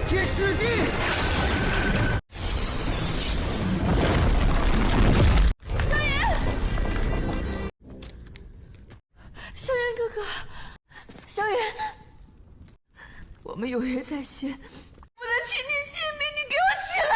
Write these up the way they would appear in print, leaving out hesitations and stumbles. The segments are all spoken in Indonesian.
天师地。萧炎哥哥，萧炎，我们有约在先，不能取你性命，你给我起来！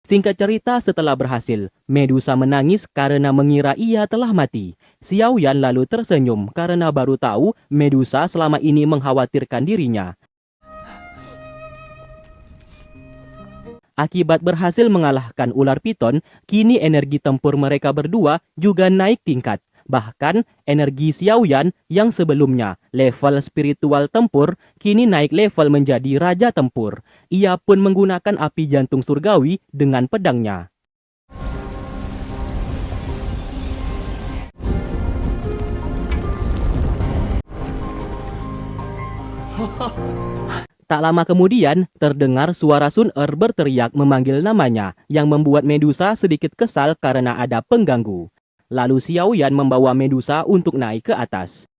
Singkat cerita, setelah berhasil, Medusa menangis karena mengira ia telah mati. Xiao Yan lalu tersenyum karena baru tahu Medusa selama ini mengkhawatirkan dirinya. Akibat berhasil mengalahkan ular piton, kini energi tempur mereka berdua juga naik tingkat. Bahkan, energi Xiao Yan yang sebelumnya level spiritual tempur, kini naik level menjadi raja tempur. Ia pun menggunakan api jantung surgawi dengan pedangnya. Tak lama kemudian, terdengar suara Sun Er berteriak memanggil namanya, yang membuat Medusa sedikit kesal karena ada pengganggu. Lalu Xiao Yan membawa Medusa untuk naik ke atas.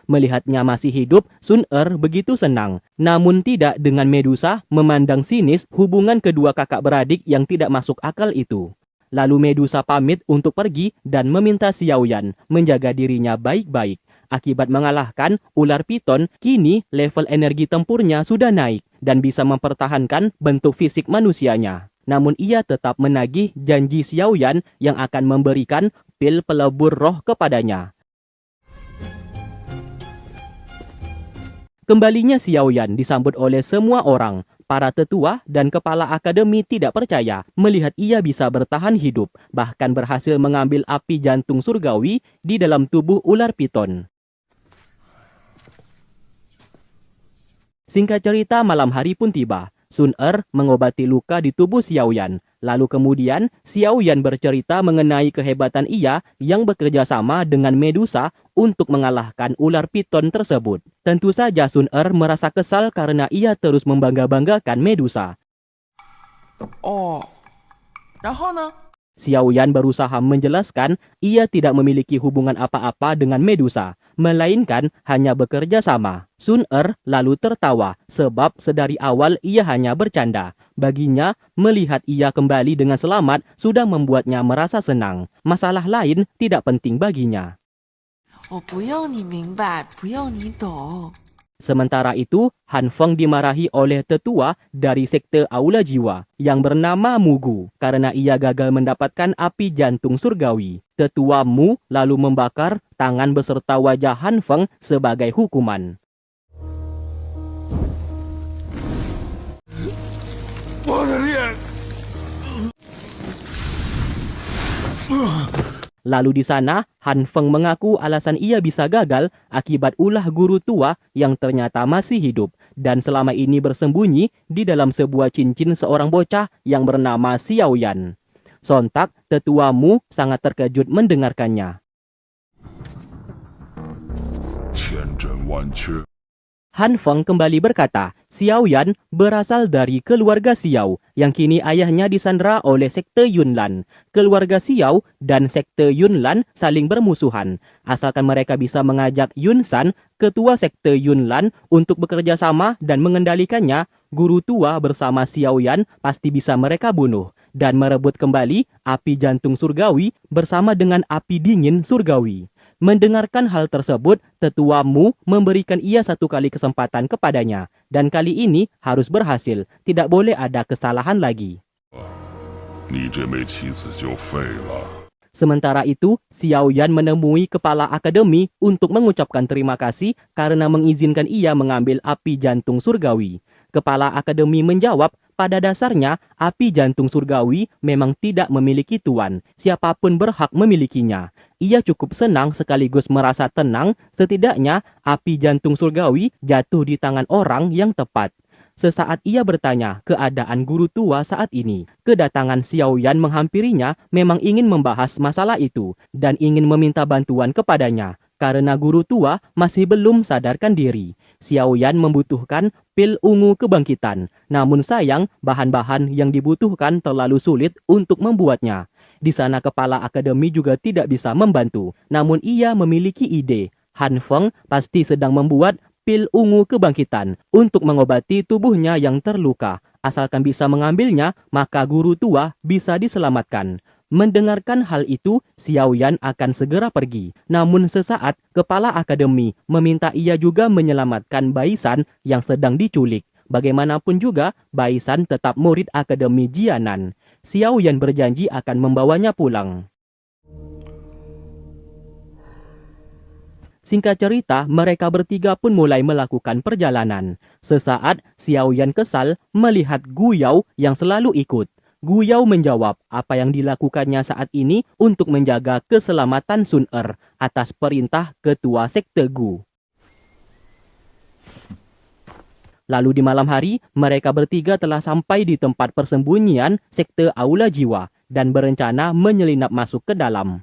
Melihatnya masih hidup, Sun Er begitu senang. Namun tidak dengan Medusa memandang sinis hubungan kedua kakak beradik yang tidak masuk akal itu. Lalu Medusa pamit untuk pergi dan meminta Xiao Yan menjaga dirinya baik-baik. Akibat mengalahkan ular piton, kini level energi tempurnya sudah naik dan bisa mempertahankan bentuk fisik manusianya. Namun ia tetap menagih janji Xiao Yan yang akan memberikan pil pelebur roh kepadanya. Kembalinya Xiao Yan disambut oleh semua orang. Para tetua dan kepala akademi tidak percaya melihat ia bisa bertahan hidup, bahkan berhasil mengambil api jantung surgawi di dalam tubuh ular piton. Singkat cerita, malam hari pun tiba. Sun Er mengobati luka di tubuh Xiao Yan. Lalu kemudian Xiao Yan bercerita mengenai kehebatan ia yang bekerja sama dengan Medusa untuk mengalahkan ular piton tersebut. Tentu saja Sun Er merasa kesal karena ia terus membangga-banggakan Medusa. Oh, 然后呢? Xiao Yan berusaha menjelaskan ia tidak memiliki hubungan apa-apa dengan Medusa, melainkan hanya bekerja sama. Sun Er lalu tertawa sebab sedari awal ia hanya bercanda. Baginya, melihat ia kembali dengan selamat sudah membuatnya merasa senang. Masalah lain tidak penting baginya. 我不用你明白，不用你懂。 Sementara itu, Han Feng dimarahi oleh tetua dari sekte Aula Jiwa yang bernama Mugu karena ia gagal mendapatkan api jantung surgawi. Tetua Mu lalu membakar tangan beserta wajah Han Feng sebagai hukuman. Lalu di sana, Han Feng mengaku alasan ia bisa gagal akibat ulah guru tua yang ternyata masih hidup dan selama ini bersembunyi di dalam sebuah cincin seorang bocah yang bernama Xiao Yan. Sontak, tetua Mu sangat terkejut mendengarkannya. Han Feng kembali berkata, Xiao Yan berasal dari keluarga Xiao yang kini ayahnya disandera oleh sekte Yunlan. Keluarga Xiao dan sekte Yunlan saling bermusuhan. Asalkan mereka bisa mengajak Yun San, ketua sekte Yunlan, untuk bekerja sama dan mengendalikannya, guru tua bersama Xiao Yan pasti bisa mereka bunuh dan merebut kembali api jantung surgawi bersama dengan api dingin surgawi. Mendengarkan hal tersebut, tetua Mu memberikan ia satu kali kesempatan kepadanya. Dan kali ini harus berhasil, tidak boleh ada kesalahan lagi. Sementara itu, Xiao Yan menemui kepala akademi untuk mengucapkan terima kasih karena mengizinkan ia mengambil api jantung surgawi. Kepala akademi menjawab, pada dasarnya api jantung surgawi memang tidak memiliki tuan. Siapapun berhak memilikinya. Ia cukup senang sekaligus merasa tenang, setidaknya api jantung surgawi jatuh di tangan orang yang tepat. Sesaat ia bertanya keadaan guru tua saat ini. Kedatangan Xiao Yan menghampirinya memang ingin membahas masalah itu dan ingin meminta bantuan kepadanya. Karena guru tua masih belum sadarkan diri. Xiao Yan membutuhkan pil ungu kebangkitan. Namun sayang, bahan-bahan yang dibutuhkan terlalu sulit untuk membuatnya. Di sana kepala akademi juga tidak bisa membantu. Namun ia memiliki ide. Han Feng pasti sedang membuat pil ungu kebangkitan untuk mengobati tubuhnya yang terluka. Asalkan bisa mengambilnya, maka guru tua bisa diselamatkan. Mendengarkan hal itu, Xiao Yan akan segera pergi. Namun sesaat, kepala akademi meminta ia juga menyelamatkan Baisan yang sedang diculik. Bagaimanapun juga, Baisan tetap murid akademi Jianan. Xiao Yan berjanji akan membawanya pulang. Singkat cerita, mereka bertiga pun mulai melakukan perjalanan. Sesaat, Xiao Yan kesal melihat Gu Yao yang selalu ikut. Gu Yao menjawab apa yang dilakukannya saat ini untuk menjaga keselamatan Sun Er atas perintah ketua sekte Gu. Lalu di malam hari, mereka bertiga telah sampai di tempat persembunyian sekte Aula Jiwa dan berencana menyelinap masuk ke dalam.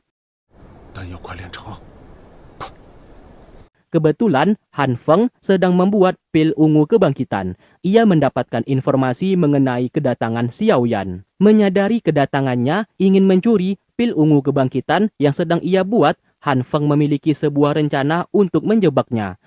Kebetulan, Han Feng sedang membuat pil ungu kebangkitan. Ia mendapatkan informasi mengenai kedatangan Xiao Yan. Menyadari kedatangannya ingin mencuri pil ungu kebangkitan yang sedang ia buat, Han Feng memiliki sebuah rencana untuk menjebaknya.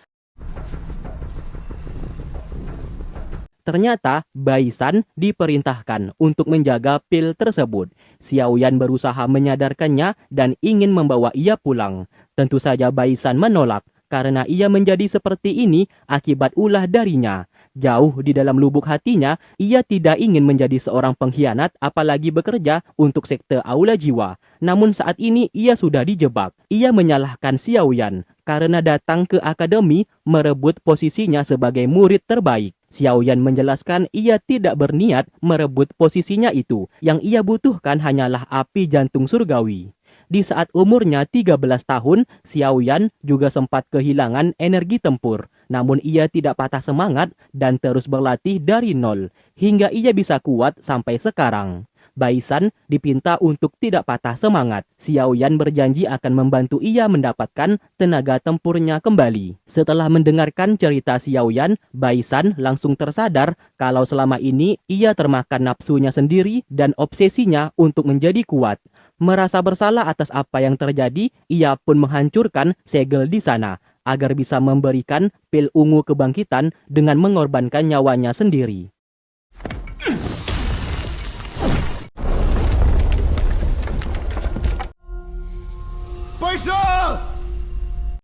Ternyata, Baisan diperintahkan untuk menjaga pil tersebut. Xiao Yan berusaha menyadarkannya dan ingin membawa ia pulang. Tentu saja Baisan menolak, karena ia menjadi seperti ini akibat ulah darinya. Jauh di dalam lubuk hatinya, ia tidak ingin menjadi seorang pengkhianat apalagi bekerja untuk sekte Aula Jiwa. Namun saat ini ia sudah dijebak. Ia menyalahkan Xiao Yan karena datang ke akademi merebut posisinya sebagai murid terbaik. Xiao Yan menjelaskan ia tidak berniat merebut posisinya itu. Yang ia butuhkan hanyalah api jantung surgawi. Di saat umurnya 13 tahun, Xiao Yan juga sempat kehilangan energi tempur. Namun ia tidak patah semangat dan terus berlatih dari nol, hingga ia bisa kuat sampai sekarang. Baisan dipinta untuk tidak patah semangat. Xiao Yan berjanji akan membantu ia mendapatkan tenaga tempurnya kembali. Setelah mendengarkan cerita Xiao Yan, Baisan langsung tersadar kalau selama ini ia termakan nafsunya sendiri dan obsesinya untuk menjadi kuat. Merasa bersalah atas apa yang terjadi, ia pun menghancurkan segel di sana agar bisa memberikan pil ungu kebangkitan dengan mengorbankan nyawanya sendiri.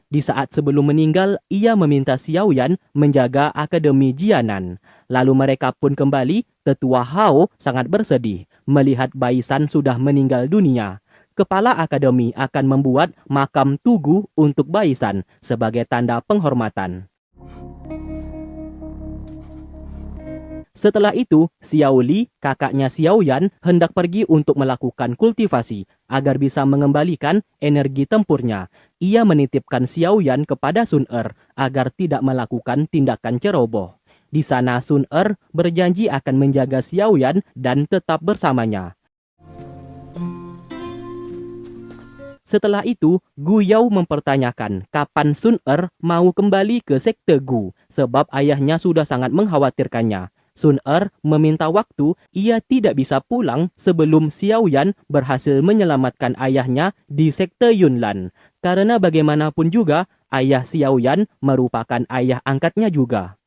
Di saat sebelum meninggal, ia meminta Xiao Yan menjaga akademi Jianan. Lalu mereka pun kembali. Tetua Hao sangat bersedih melihat Baisan sudah meninggal dunia. Kepala akademi akan membuat makam tugu untuk Baisan sebagai tanda penghormatan. Setelah itu, Xiao Li, kakaknya Xiao Yan, hendak pergi untuk melakukan kultivasi agar bisa mengembalikan energi tempurnya. Ia menitipkan Xiao Yan kepada Sun Er agar tidak melakukan tindakan ceroboh. Di sana Sun Er berjanji akan menjaga Xiao Yan dan tetap bersamanya. Setelah itu, Gu Yao mempertanyakan kapan Sun Er mau kembali ke sekte Gu sebab ayahnya sudah sangat mengkhawatirkannya. Sun Er meminta waktu, ia tidak bisa pulang sebelum Xiao Yan berhasil menyelamatkan ayahnya di sekte Yunlan. Karena bagaimanapun juga, ayah Xiao Yan merupakan ayah angkatnya juga.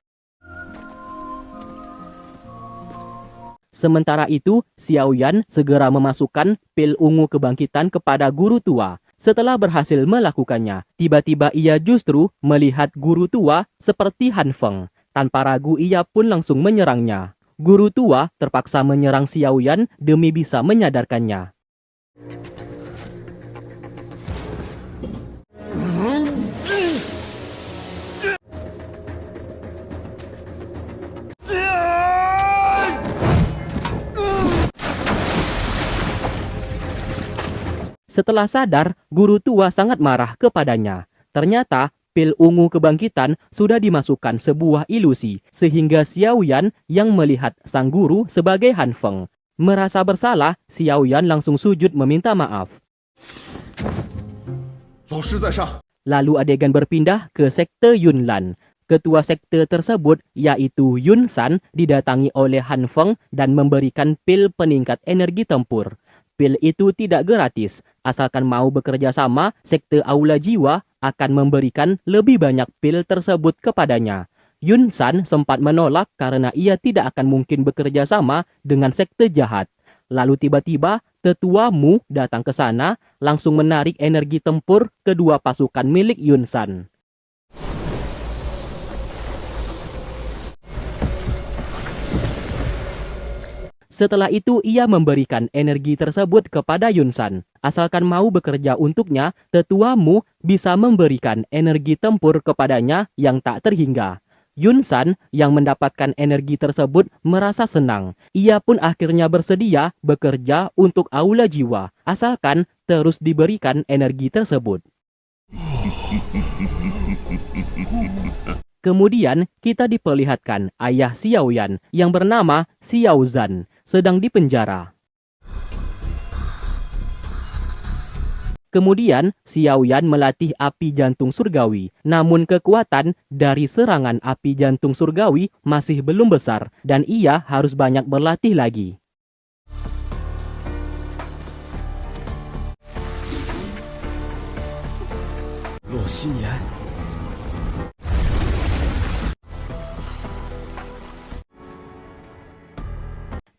Sementara itu, Xiao Yan segera memasukkan pil ungu kebangkitan kepada guru tua. Setelah berhasil melakukannya, tiba-tiba ia justru melihat guru tua seperti Han Feng. Tanpa ragu ia pun langsung menyerangnya. Guru tua terpaksa menyerang Xiao Yan demi bisa menyadarkannya. Setelah sadar, guru tua sangat marah kepadanya. Ternyata, pil ungu kebangkitan sudah dimasukkan sebuah ilusi, sehingga Xiao Yan yang melihat sang guru sebagai Han Feng. Merasa bersalah, Xiao Yan langsung sujud meminta maaf. Lalu adegan berpindah ke sekte Yunlan. Ketua sekte tersebut, yaitu Yun San, didatangi oleh Han Feng dan memberikan pil peningkat energi tempur. Pil itu tidak gratis. Asalkan mau bekerja sama, sekte Aula Jiwa akan memberikan lebih banyak pil tersebut kepadanya. Yun San sempat menolak karena ia tidak akan mungkin bekerja sama dengan sekte jahat. Lalu tiba-tiba tetua Mu datang ke sana, langsung menarik energi tempur kedua pasukan milik Yun San. Setelah itu ia memberikan energi tersebut kepada Yun San. Asalkan mau bekerja untuknya, tetua Mu bisa memberikan energi tempur kepadanya yang tak terhingga. Yun San yang mendapatkan energi tersebut merasa senang. Ia pun akhirnya bersedia bekerja untuk Aula Jiwa, asalkan terus diberikan energi tersebut. Kemudian kita diperlihatkan ayah Xiaoyan yang bernama Xiao Zhan sedang dipenjara. Kemudian Xiaoyan melatih api jantung surgawi, namun kekuatan dari serangan api jantung surgawi masih belum besar dan ia harus banyak berlatih lagi.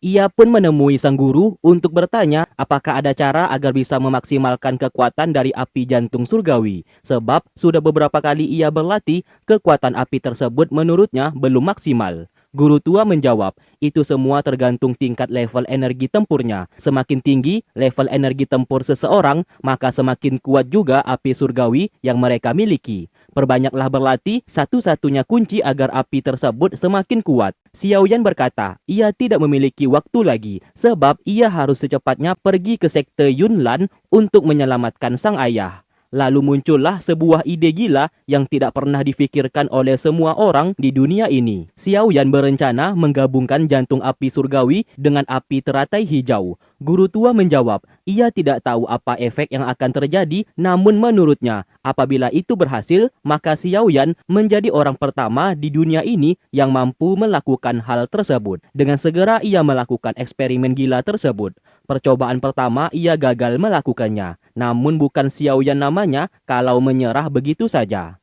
Ia pun menemui sang guru untuk bertanya apakah ada cara agar bisa memaksimalkan kekuatan dari api jantung surgawi. Sebab sudah beberapa kali ia berlatih, kekuatan api tersebut menurutnya belum maksimal. Guru tua menjawab, itu semua tergantung tingkat level energi tempurnya. Semakin tinggi level energi tempur seseorang, maka semakin kuat juga api surgawi yang mereka miliki. Perbanyaklah berlatih, satu-satunya kunci agar api tersebut semakin kuat. Xiaoyan berkata, ia tidak memiliki waktu lagi, sebab ia harus secepatnya pergi ke sekte Yunlan untuk menyelamatkan sang ayah. Lalu muncullah sebuah ide gila yang tidak pernah difikirkan oleh semua orang di dunia ini. Xiaoyan berencana menggabungkan jantung api surgawi dengan api teratai hijau. Guru tua menjawab, ia tidak tahu apa efek yang akan terjadi, namun menurutnya, apabila itu berhasil, maka Xiaoyan menjadi orang pertama di dunia ini yang mampu melakukan hal tersebut. Dengan segera ia melakukan eksperimen gila tersebut. Percobaan pertama ia gagal melakukannya, namun bukan Xiaoyan namanya kalau menyerah begitu saja.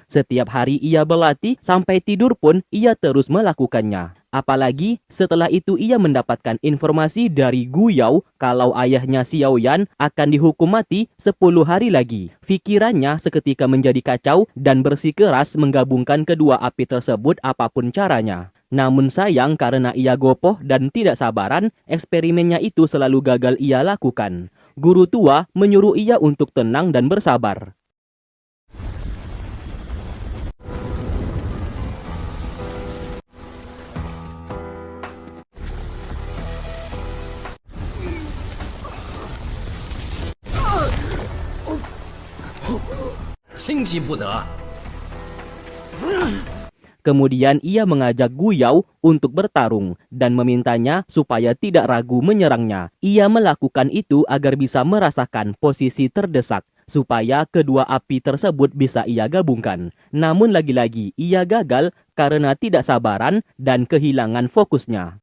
Setiap hari ia berlatih, sampai tidur pun ia terus melakukannya. Apalagi setelah itu ia mendapatkan informasi dari Gu Yao kalau ayahnya Xiaoyan akan dihukum mati 10 hari lagi. Pikirannya seketika menjadi kacau dan bersikeras menggabungkan kedua api tersebut apapun caranya. Namun sayang karena ia gopoh dan tidak sabaran, eksperimennya itu selalu gagal ia lakukan. Guru tua menyuruh ia untuk tenang dan bersabar. Kemudian ia mengajak Gu Yao untuk bertarung dan memintanya supaya tidak ragu menyerangnya. Ia melakukan itu agar bisa merasakan posisi terdesak supaya kedua api tersebut bisa ia gabungkan. Namun lagi-lagi ia gagal karena tidak sabaran dan kehilangan fokusnya.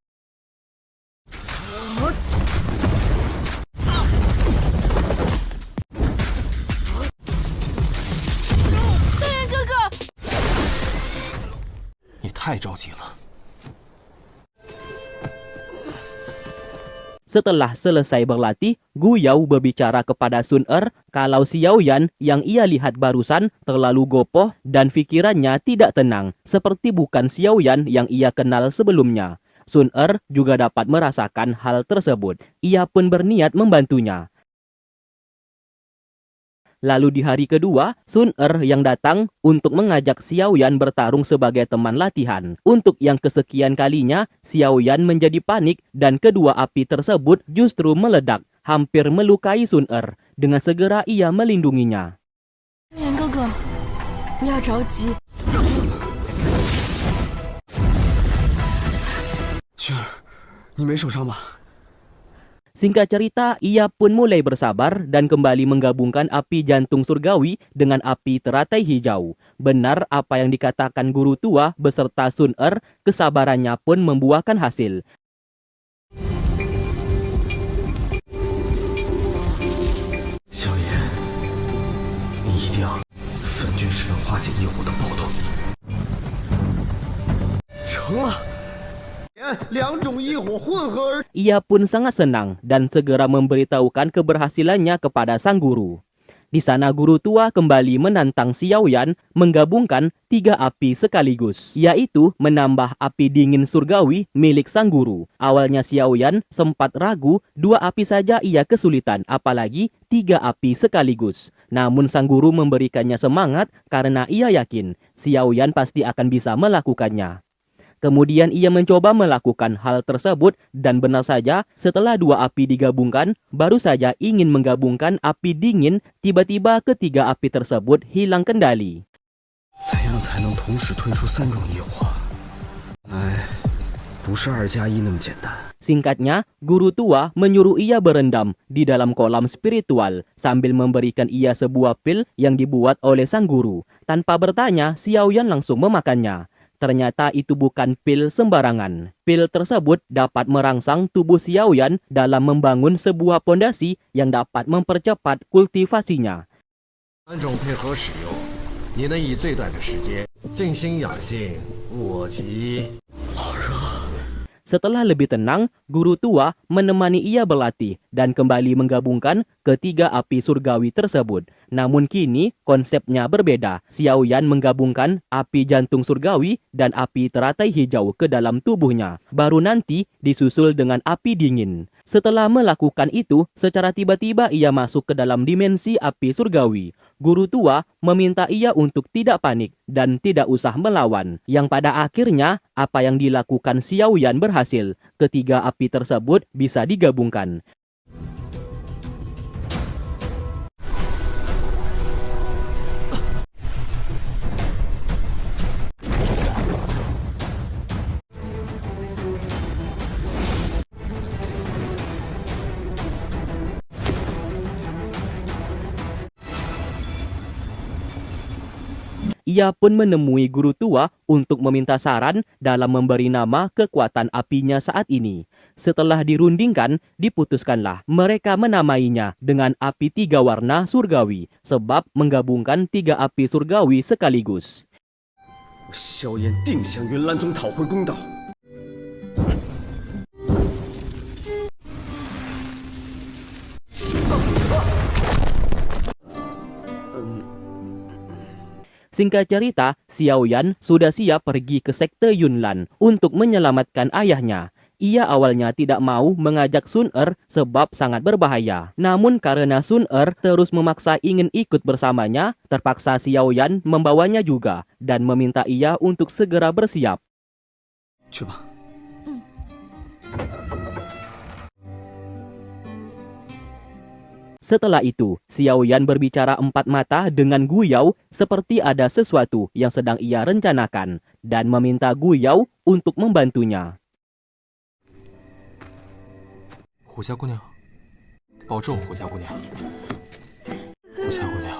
Setelah selesai berlatih, Gu Yao berbicara kepada Sun Er kalau Xiaoyan yang ia lihat barusan terlalu gopoh dan pikirannya tidak tenang, seperti bukan Xiaoyan yang ia kenal sebelumnya. Sun Er juga dapat merasakan hal tersebut. Ia pun berniat membantunya. Lalu di hari kedua, Sun Er yang datang untuk mengajak Xiaoyan bertarung sebagai teman latihan. Untuk yang kesekian kalinya, Xiaoyan menjadi panik dan kedua api tersebut justru meledak, hampir melukai Sun Er. Dengan segera ia melindunginya. 元哥哥，不要着急。薰儿，你没受伤吧？ Singkat cerita, ia pun mulai bersabar dan kembali menggabungkan api jantung surgawi dengan api teratai hijau. Benar apa yang dikatakan guru tua beserta Sun Er, kesabarannya pun membuahkan hasil. 萧炎，你一定要分君只能化解异火的暴动。成了，两种异火混合而。 Ia pun sangat senang dan segera memberitahukan keberhasilannya kepada sang guru. Di sana guru tua kembali menantang Xiaoyan menggabungkan 3 api sekaligus, yaitu menambah api dingin surgawi milik sang guru. Awalnya Xiaoyan sempat ragu, 2 api saja ia kesulitan, apalagi 3 api sekaligus. Namun sang guru memberikannya semangat karena ia yakin Xiaoyan pasti akan bisa melakukannya. Kemudian ia mencoba melakukan hal tersebut dan benar saja setelah 2 api digabungkan, baru saja ingin menggabungkan api dingin, tiba-tiba ketiga api tersebut hilang kendali. 怎样才能同时推出3种异火？哎，不是2+1那么简单。 Singkatnya, guru tua menyuruh ia berendam di dalam kolam spiritual sambil memberikan ia sebuah pil yang dibuat oleh sang guru. Tanpa bertanya, Xiaoyan langsung memakannya. Ternyata itu bukan pil sembarangan. Pil tersebut dapat merangsang tubuh Xiaoyan dalam membangun sebuah pondasi yang dapat mempercepat kultivasinya. 3种配合使用，你能以最短的时间静心养性，我即。好热。 Setelah lebih tenang, guru tua menemani ia berlatih dan kembali menggabungkan ketiga api surgawi tersebut. Namun kini konsepnya berbeda. Xiaoyan menggabungkan api jantung surgawi dan api teratai hijau ke dalam tubuhnya. Baru nanti disusul dengan api dingin. Setelah melakukan itu, secara tiba-tiba ia masuk ke dalam dimensi api surgawi. Guru tua meminta ia untuk tidak panik dan tidak usah melawan. Yang pada akhirnya, apa yang dilakukan Xiaoyan berhasil. Ketiga api tersebut bisa digabungkan. Ia pun menemui guru tua untuk meminta saran dalam memberi nama kekuatan apinya saat ini. Setelah dirundingkan, diputuskanlah mereka menamainya dengan api 3 warna surgawi, sebab menggabungkan 3 api surgawi sekaligus. 萧炎定向云岚宗讨回公道。 Singkat cerita, Xiaoyan sudah siap pergi ke sekte Yunlan untuk menyelamatkan ayahnya. Ia awalnya tidak mau mengajak Sun Er sebab sangat berbahaya. Namun karena Sun Er terus memaksa ingin ikut bersamanya, terpaksa Xiaoyan membawanya juga dan meminta ia untuk segera bersiap. 去吧。 Setelah itu, Xiaoyan berbicara 4 mata dengan Gu Yao seperti ada sesuatu yang sedang ia rencanakan dan meminta Gu Yao untuk membantunya. 胡家姑娘，保重，胡家姑娘，胡家姑娘。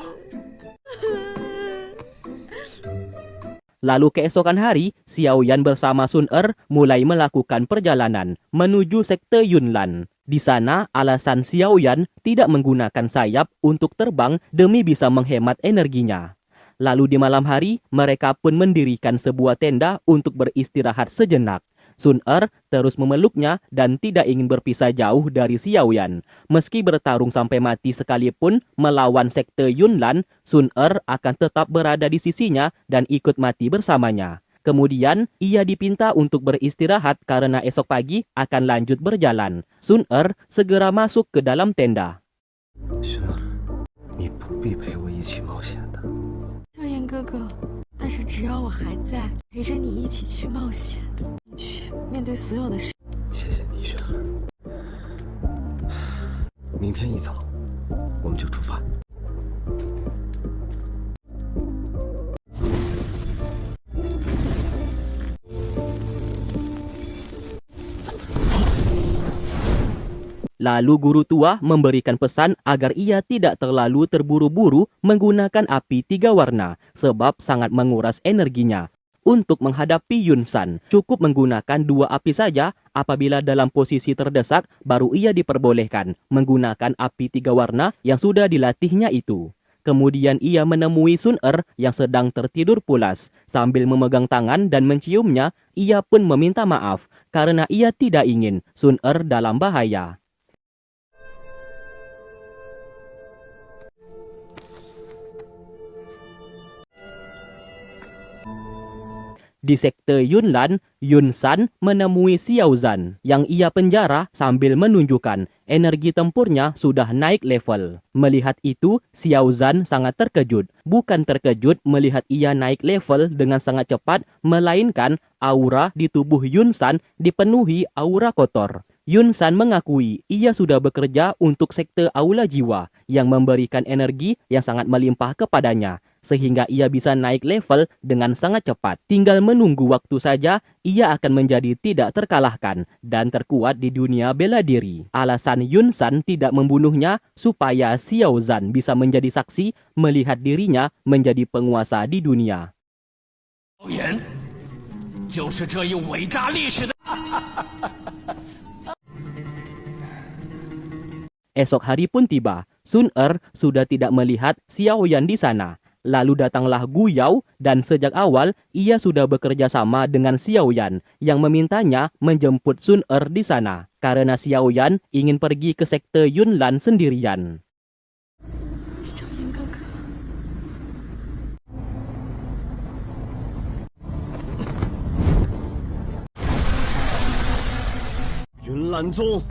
Lalu keesokan hari, Xiaoyan bersama Sun Er mulai melakukan perjalanan menuju sekte Yunlan. Di sana, alasan Xiaoyan tidak menggunakan sayap untuk terbang demi bisa menghemat energinya. Lalu di malam hari, mereka pun mendirikan sebuah tenda untuk beristirahat sejenak. Sun Er terus memeluknya dan tidak ingin berpisah jauh dari Xiaoyan. Meski bertarung sampai mati sekalipun melawan sekte Yunlan, Sun Er akan tetap berada di sisinya dan ikut mati bersamanya. Kemudian, ia dipinta untuk beristirahat karena esok pagi akan lanjut berjalan. Sun Er segera masuk ke dalam tenda. 轩儿，你不必陪我一起冒险的。萧炎哥哥，但是只要我还在，陪着你一起去冒险，你去面对所有的事。 谢谢你，轩儿。明天一早，我们就出发。Lalu guru tua memberikan pesan agar ia tidak terlalu terburu-buru menggunakan api 3 warna sebab sangat menguras energinya. Untuk menghadapi Yun San, cukup menggunakan 2 api saja. Apabila dalam posisi terdesak, baru ia diperbolehkan menggunakan api 3 warna yang sudah dilatihnya itu. Kemudian ia menemui Sun Er yang sedang tertidur pulas. Sambil memegang tangan dan menciumnya, ia pun meminta maaf karena ia tidak ingin Sun Er dalam bahaya. Di sekte Yunlan, Yun San menemui Xiao Zhan yang ia penjara sambil menunjukkan energi tempurnya sudah naik level. Melihat itu, Xiao Zhan sangat terkejut. Bukan terkejut melihat ia naik level dengan sangat cepat, melainkan aura di tubuh Yun San dipenuhi aura kotor. Yun San mengakui ia sudah bekerja untuk sekte Aula Jiwa yang memberikan energi yang sangat melimpah kepadanya, sehingga ia bisa naik level dengan sangat cepat. Tinggal menunggu waktu saja, ia akan menjadi tidak terkalahkan dan terkuat di dunia bela diri. Alasan Yun San tidak membunuhnya supaya Xiao Zhan bisa menjadi saksi melihat dirinya menjadi penguasa di dunia. Esok hari pun tiba. Sun Er sudah tidak melihat Xiao Yan di sana. Lalu datanglah Gu Yao dan sejak awal ia sudah bekerja sama dengan Xiao Yan yang memintanya menjemput Sun Er di sana karena Xiao Yan ingin pergi ke sekte Yunlan sendirian. Xiao Yan 哥哥， 云岚宗，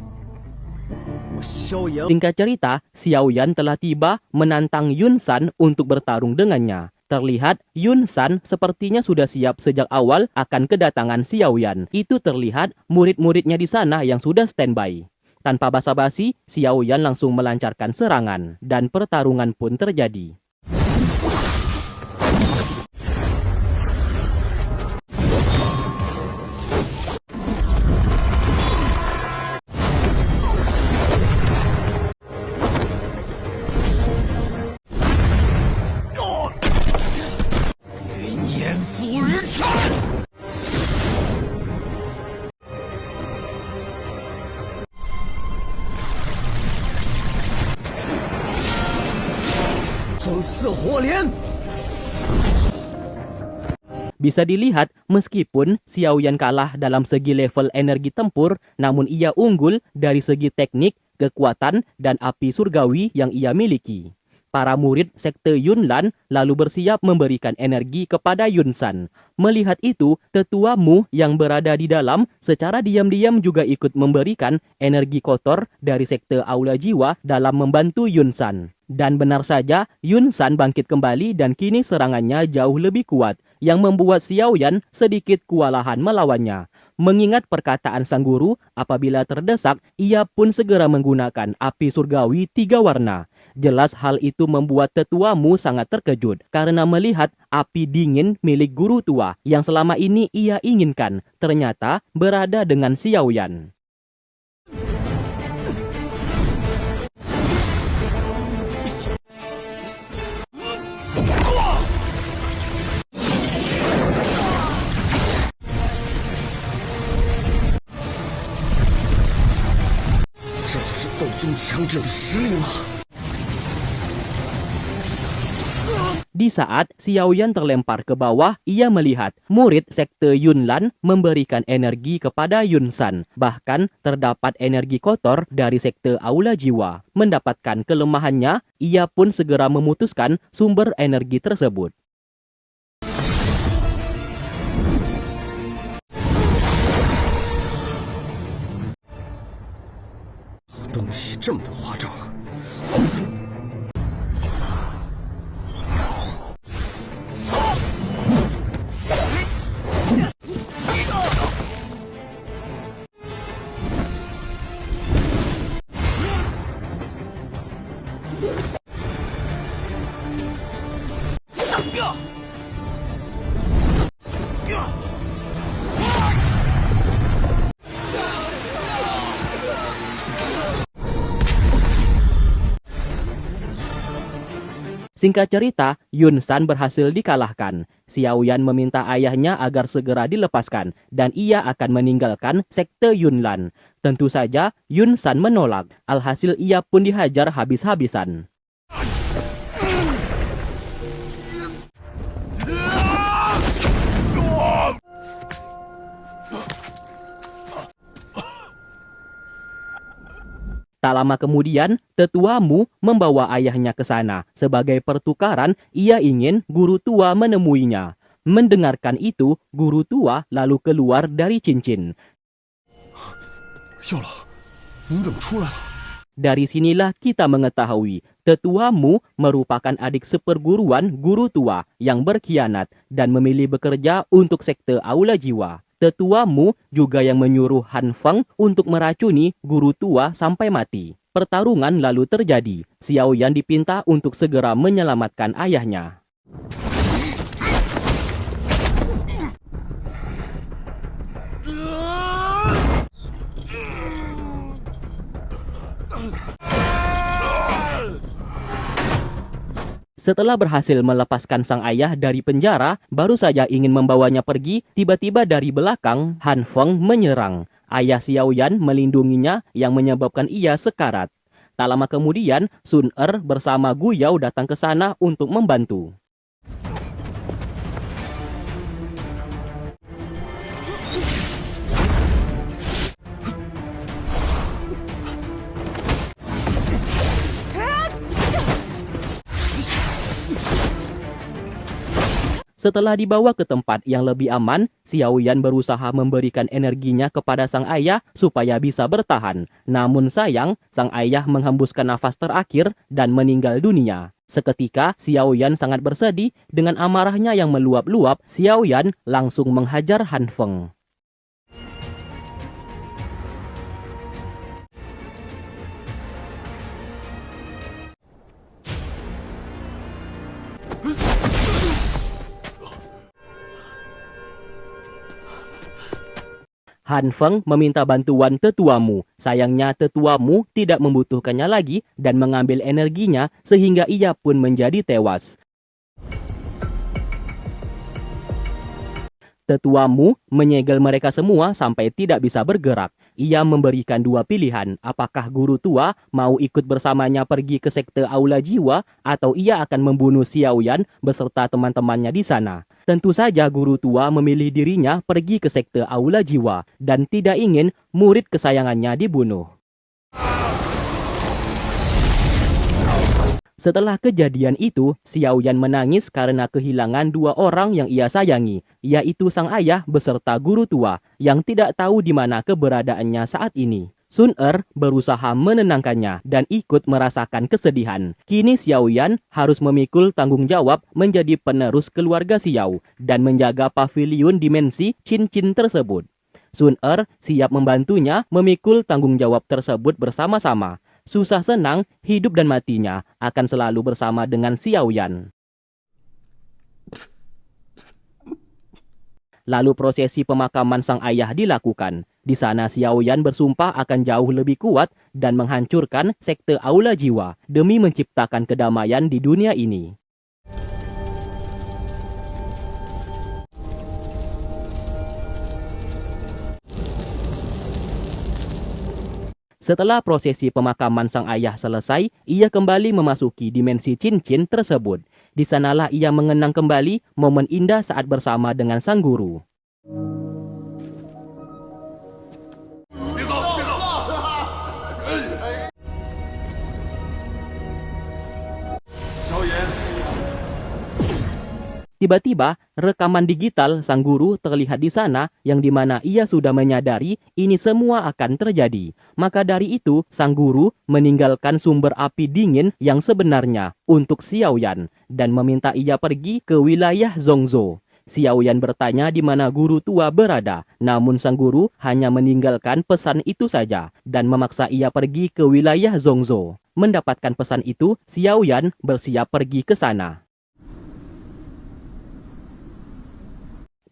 我萧炎。 Singkat cerita, Xiao Yan telah tiba menantang Yun San untuk bertarung dengannya. Terlihat Yun San sepertinya sudah siap sejak awal akan kedatangan Xiao Yan. Itu terlihat murid-muridnya di sana yang sudah standby. Tanpa basa-basi, Xiao Yan langsung melancarkan serangan dan pertarungan pun terjadi. Bisa dilihat, meskipun Xiao Yan kalah dalam segi level energi tempur, namun ia unggul dari segi teknik, kekuatan, dan api surgawi yang ia miliki. Para murid sekte Yunlan lalu bersiap memberikan energi kepada Yun San. Melihat itu, tetua Mu yang berada di dalam secara diam-diam juga ikut memberikan energi kotor dari sekte Aula Jiwa dalam membantu Yun San. Dan benar saja, Yun San bangkit kembali dan kini serangannya jauh lebih kuat, yang membuat Xiao Yan sedikit kewalahan melawannya. Mengingat perkataan sang guru, apabila terdesak, ia pun segera menggunakan api surgawi 3 warna. Jelas hal itu membuat tetua Mu sangat terkejut karena melihat api dingin milik guru tua yang selama ini ia inginkan ternyata berada dengan Xiao Yan. Di saat Xiao Yan terlempar ke bawah, ia melihat murid sekte Yunlan memberikan energi kepada Yun San. Bahkan terdapat energi kotor dari sekte Aula Jiwa. Mendapatkan kelemahannya, ia pun segera memutuskan sumber energi tersebut. Singkat cerita, Yun San berhasil dikalahkan. Xiaoyan meminta ayahnya agar segera dilepaskan dan ia akan meninggalkan sekte Yunlan. Tentu saja Yun San menolak. Alhasil ia pun dihajar habis-habisan. Tak lama kemudian, tetua Mu membawa ayahnya ke sana. Sebagai pertukaran, ia ingin guru tua menemuinya. Mendengarkan itu, guru tua lalu keluar dari cincin. 药老，您怎么出来了？ Dari sinilah kita mengetahui, tetua Mu merupakan adik seperguruan guru tua yang berkhianat dan memilih bekerja untuk sekte Aula Jiwa. Tetua Mu juga yang menyuruh Han Feng untuk meracuni guru tua sampai mati. Pertarungan lalu terjadi. Xiaoyan dipinta untuk segera menyelamatkan ayahnya. Setelah berhasil melepaskan sang ayah dari penjara, baru saja ingin membawanya pergi, tiba-tiba dari belakang, Han Feng menyerang. Ayah Xiaoyan melindunginya yang menyebabkan ia sekarat. Tak lama kemudian, Sun Er bersama Gu Yao datang ke sana untuk membantu. Setelah dibawa ke tempat yang lebih aman, Xiaoyan berusaha memberikan energinya kepada sang ayah supaya bisa bertahan. Namun sayang, sang ayah menghembuskan nafas terakhir dan meninggal dunia. Seketika, Xiaoyan sangat bersedih dengan amarahnya yang meluap-luap. Xiaoyan langsung menghajar Han Feng. Han Feng meminta bantuan tetua Mu. Sayangnya tetua Mu tidak membutuhkannya lagi dan mengambil energinya sehingga ia pun menjadi tewas. Tetua Mu menyegel mereka semua sampai tidak bisa bergerak. Ia memberikan dua pilihan, apakah guru tua mau ikut bersamanya pergi ke sekte Aula Jiwa atau ia akan membunuh Xiaoyan beserta teman-temannya di sana. Tentu saja guru tua memilih dirinya pergi ke sekte Aula Jiwa dan tidak ingin murid kesayangannya dibunuh. Setelah kejadian itu, Xiaoyan menangis karena kehilangan dua orang yang ia sayangi, yaitu sang ayah beserta guru tua yang tidak tahu di mana keberadaannya saat ini. Sun Er berusaha menenangkannya dan ikut merasakan kesedihan. Kini Xiaoyan harus memikul tanggung jawab menjadi penerus keluarga Xiao dan menjaga paviliun dimensi cincin tersebut. Sun Er siap membantunya memikul tanggung jawab tersebut bersama-sama. Susah senang, hidup dan matinya akan selalu bersama dengan Xiaoyan. Lalu prosesi pemakaman sang ayah dilakukan. Di sana Xiaoyan bersumpah akan jauh lebih kuat dan menghancurkan sekte Aula Jiwa demi menciptakan kedamaian di dunia ini. Setelah prosesi pemakaman sang ayah selesai, ia kembali memasuki dimensi cincin tersebut. Di sanalah ia mengenang kembali momen indah saat bersama dengan sang guru. Tiba-tiba, rekaman digital sang guru terlihat di sana yang dimana ia sudah menyadari ini semua akan terjadi. Maka dari itu, sang guru meninggalkan sumber api dingin yang sebenarnya untuk Xiaoyan dan meminta ia pergi ke wilayah Zhongzhou. Xiaoyan bertanya di mana guru tua berada, namun sang guru hanya meninggalkan pesan itu saja dan memaksa ia pergi ke wilayah Zhongzhou. Mendapatkan pesan itu, Xiaoyan bersiap pergi ke sana.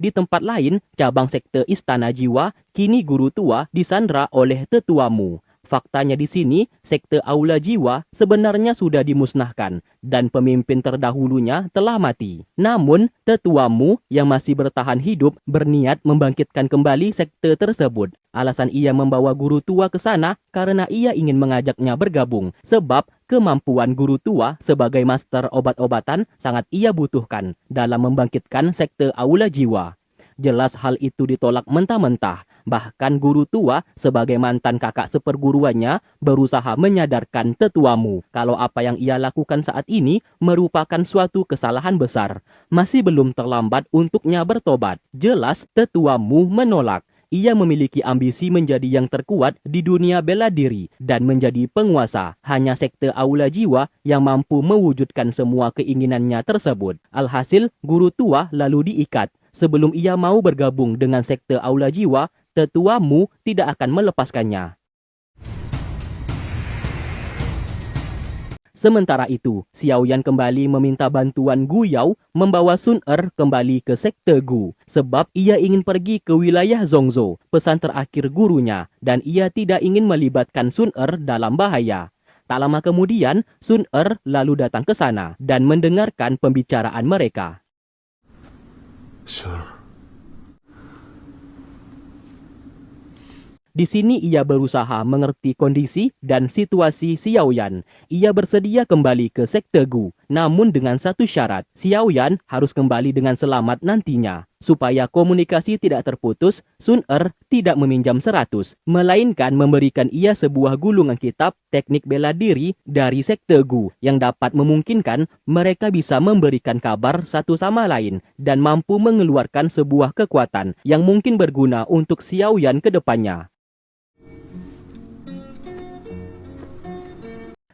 Di tempat lain, cabang sekte Istana Jiwa, kini guru tua disandra oleh tetua Mu. Faktanya di sini, sekte Aula Jiwa sebenarnya sudah dimusnahkan dan pemimpin terdahulunya telah mati. Namun, tetuamu yang masih bertahan hidup berniat membangkitkan kembali sekte tersebut. Alasan ia membawa guru tua ke sana karena ia ingin mengajaknya bergabung, sebab kemampuan guru tua sebagai master obat-obatan sangat ia butuhkan dalam membangkitkan sekte Aula Jiwa. Jelas hal itu ditolak mentah-mentah. Bahkan guru tua sebagai mantan kakak seperguruannya berusaha menyadarkan tetuamu kalau apa yang ia lakukan saat ini merupakan suatu kesalahan besar. Masih belum terlambat untuknya bertobat. Jelas tetuamu menolak. Ia memiliki ambisi menjadi yang terkuat di dunia bela diri dan menjadi penguasa. Hanya sekte Aula Jiwa yang mampu mewujudkan semua keinginannya tersebut. Alhasil, guru tua lalu diikat. Sebelum ia mau bergabung dengan sekte Aula Jiwa, tetuamu tidak akan melepaskannya. Sementara itu, Xiaoyan kembali meminta bantuan Gu Yao membawa Sun Er kembali ke sekte Gu, sebab ia ingin pergi ke wilayah Zhongzhou, pesan terakhir gurunya, dan ia tidak ingin melibatkan Sun Er dalam bahaya. Tak lama kemudian, Sun Er lalu datang ke sana dan mendengarkan pembicaraan mereka. Sure. Di sini ia berusaha mengerti kondisi dan situasi Xiaoyan. Ia bersedia kembali ke sekte Gu, namun dengan satu syarat, Xiaoyan harus kembali dengan selamat nantinya. Supaya komunikasi tidak terputus, Sun Er tidak meminjam 100, melainkan memberikan ia sebuah gulungan kitab teknik bela diri dari sekte Gu yang dapat memungkinkan mereka bisa memberikan kabar satu sama lain dan mampu mengeluarkan sebuah kekuatan yang mungkin berguna untuk Xiaoyan ke depannya.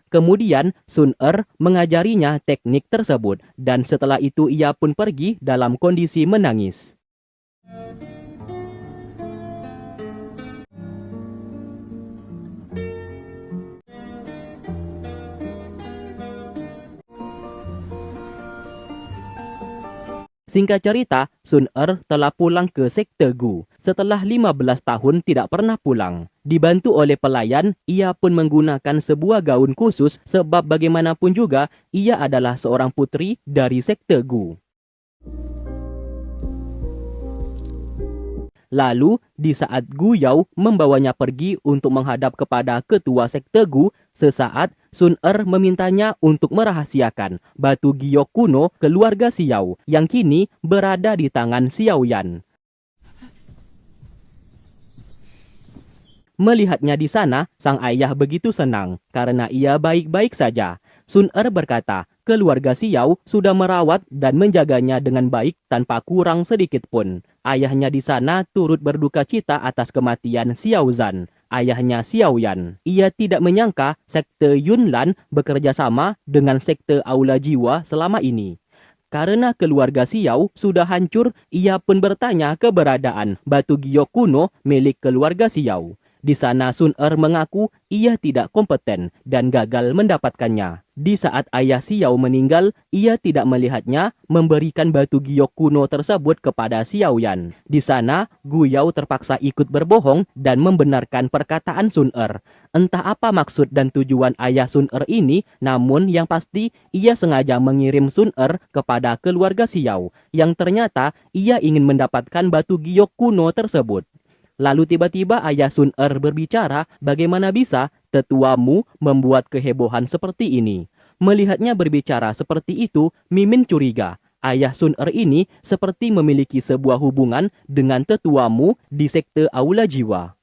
Kemudian Sun Er mengajarinya teknik tersebut dan setelah itu ia pun pergi dalam kondisi menangis. Singkat cerita, Sun Er telah pulang ke sekte Gu. Setelah 15 tahun tidak pernah pulang. Dibantu oleh pelayan, ia pun menggunakan sebuah gaun khusus sebab bagaimanapun juga ia adalah seorang putri dari sekte Gu. Lalu, di saat Gu Yao membawanya pergi untuk menghadap kepada ketua sekte Gu, sesaat Sun Er memintanya untuk merahasiakan batu giok kuno keluarga Xiao yang kini berada di tangan Xiaoyan. Melihatnya di sana, sang ayah begitu senang karena ia baik-baik saja. Sun Er berkata, keluarga Xiao sudah merawat dan menjaganya dengan baik tanpa kurang sedikit pun. Ayahnya di sana turut berduka cita atas kematian Xiao Zhan, ayahnya Xiaoyan. Ia tidak menyangka sekte Yunlan bekerja sama dengan sekte Aula Jiwa selama ini. Karena keluarga Xiao sudah hancur, ia pun bertanya keberadaan batu giok kuno milik keluarga Xiao. Di sana Sun Er mengaku ia tidak kompeten dan gagal mendapatkannya. Di saat ayah Xiao meninggal, ia tidak melihatnya memberikan batu giok kuno tersebut kepada Xiaoyan. Di sana, Gu Yao terpaksa ikut berbohong dan membenarkan perkataan Sun Er. Entah apa maksud dan tujuan ayah Sun Er ini, namun yang pasti ia sengaja mengirim Sun Er kepada keluarga Xiao, yang ternyata ia ingin mendapatkan batu giok kuno tersebut. Lalu tiba-tiba ayah Sun Er berbicara, bagaimana bisa tetuamu membuat kehebohan seperti ini. Melihatnya berbicara seperti itu, Mimin curiga. Ayah Sun Er ini seperti memiliki sebuah hubungan dengan tetuamu di sekte Aula Jiwa.